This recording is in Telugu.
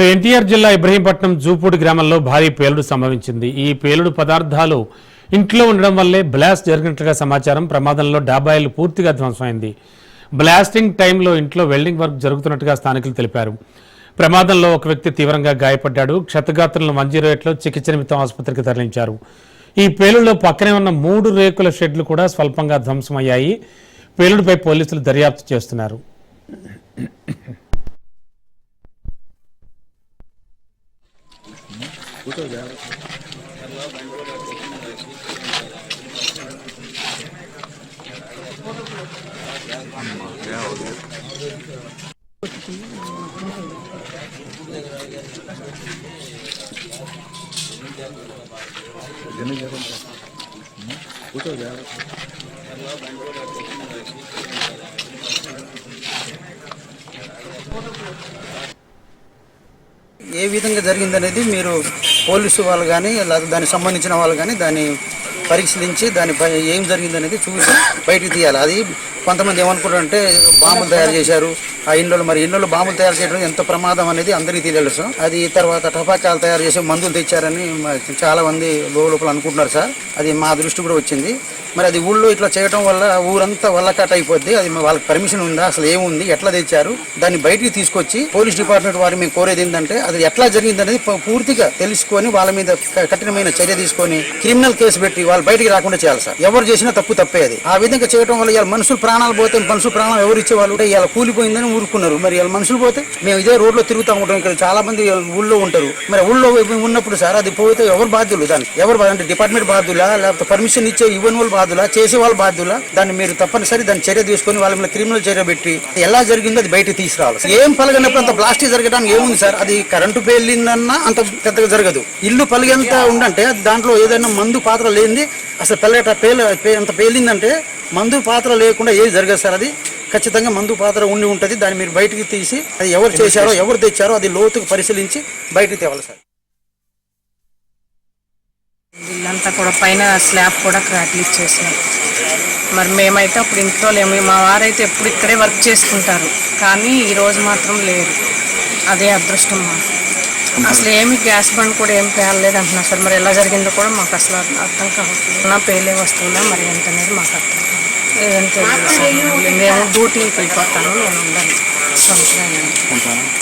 ఎన్టీఆర్ జిల్లా ఇబ్రహీంపట్నం జూపూడి గ్రామంలో భారీ పేలుడు సంభవించింది. ఈ పేలుడు పదార్థాలు ఇంట్లో ఉండడం వల్లే బ్లాస్ట్ జరిగినట్లుగా సమాచారం. ప్రమాదంలో డాబాయిలు పూర్తిగా ధ్వంసమైంది. బ్లాస్టింగ్ టైంలో ఇంట్లో వెల్డింగ్ వర్క్ జరుగుతున్నట్టుగా స్థానికులు తెలిపారు. ప్రమాదంలో ఒక వ్యక్తి తీవ్రంగా గాయపడ్డాడు. క్షతగాత్రులను 108లో చికిత్స నిమిత్తం ఆసుపత్రికి తరలించారు. ఈ పేలుడులో పక్కనే ఉన్న 3 రేకుల షెడ్లు కూడా స్వల్పంగా ధ్వంసమయ్యాయి. పేలుడుపై పోలీసులు దర్యాప్తు చేస్తున్నారు. ఏ విధంగా జరిగిందనేది మీరు పోలీసు వాళ్ళు కానీ లేదా దానికి సంబంధించిన వాళ్ళు కానీ దాన్ని పరిశీలించి దానిపై ఏం జరిగిందనేది చూసి బయటికి తీయాలి. అది కొంతమంది ఏమనుకుంటారంటే బాంబులు తయారు చేశారు ఆ ఇండ్లలో, మరి ఇండ్లలో బాంబులు తయారు చేయడం ఎంత ప్రమాదం అనేది అందరికీ తెలుసు. అది తర్వాత టపాకాయలు తయారు చేసి మందులు తెచ్చారని చాలా మంది లోపల అనుకుంటున్నారు సార్. అది మా దృష్టి కూడా వచ్చింది. మరి అది ఊళ్ళో ఇట్లా చేయడం వల్ల ఊరంతా వల్లకట్ అయిపోద్ది. అది వాళ్ళకి పర్మిషన్ ఉందా, అసలు ఏముంది, ఎట్లా తెచ్చారు, దాన్ని బయటికి తీసుకొచ్చి పోలీస్ డిపార్ట్మెంట్ వారు మేము కోరేది ఏంటంటే అది ఎట్లా జరిగింది అనేది పూర్తిగా తెలుసుకొని వాళ్ళ మీద కఠినమైన చర్య తీసుకొని క్రిమినల్ కేసు పెట్టి వాళ్ళు బయటికి రాకుండా చేయాలి సార్. ఎవరు చేసినా తప్పే అది. ఆ విధంగా చేయడం వల్ల ఇవాళ మనుషులు ప్రాణాలు పోతే, మనుషులు ప్రాణాలు ఎవరు ఇచ్చేవాళ్ళు ఇలా కూలిపోయిందని ఊరుకున్నారు. మరి ఇలా మనుషులు పోతే మేము ఇదే రోడ్లో తిరుగుతూ ఉంటాం. ఇక్కడ చాలా మంది ఊళ్ళో ఉంటారు. మరి ఊళ్ళో ఉన్నప్పుడు సార్ అది పోతే ఎవరు బాధ్యులు, దానికి ఎవరు అంటే డిపార్ట్మెంట్ బాధ్యులా, లేకపోతే పర్మిషన్ ఇచ్చే ఇవ్వని వాళ్ళు బాధ్యులా, చేసే వాళ్ళు బాధ్యులా? దాన్ని మీరు తప్పనిసరి దాన్ని చర్య తీసుకొని వాళ్ళ మీద క్రిమినల్ చర్య పెట్టి ఎలా జరిగిందో అది బయటకు తీసుకురావాలి. ఏం పలగనప్పుడు అంత బ్లాస్టింగ్ జరగడానికి ఏముంది సార్? అది కరెంటు పేలిందన్నా అంత పెద్దగా జరగదు. ఇల్లు పలిగేంత ఉందంటే దాంట్లో ఏదైనా మందు పాత్ర లేనిది అసలు అంత పేలిందంటే మందు పాత్ర లేకుండా ఏది జరగదు సార్. అది ఖచ్చితంగా మందు పాత్ర ఉంటుంది. దాన్ని మీరు బయటికి తీసి అది ఎవరు చేశారో ఎవరు తెచ్చారో అది లోతుకు పరిశీలించి బయటికి తేవాలి సార్. ఇల్లంతా కూడా పైన స్లాబ్ కూడా క్రాక్లు ఇచ్చేసినాం. మరి మేమైతే అప్పుడు ఇంట్లో లేము. మా వారైతే ఎప్పుడు ఇక్కడే వర్క్ చేసుకుంటారు, కానీ ఈరోజు మాత్రం లేదు. అదే అదృష్టం మాకు. అసలు ఏమి గ్యాస్ బండ్ కూడా ఏం పేలలేదు అంటున్నారు సార్. మరి ఎలా జరిగిందో కూడా మాకు అసలు అర్థం కావట్లేదు. నా పేలే వస్తుందా మరి ఏంటనేది మాకు అర్థం కాదు. ఏం తెలియదు సార్. మేము డ్యూటీకి వెళ్ళిపోతాను, నేను ఉండను. సొంతంగా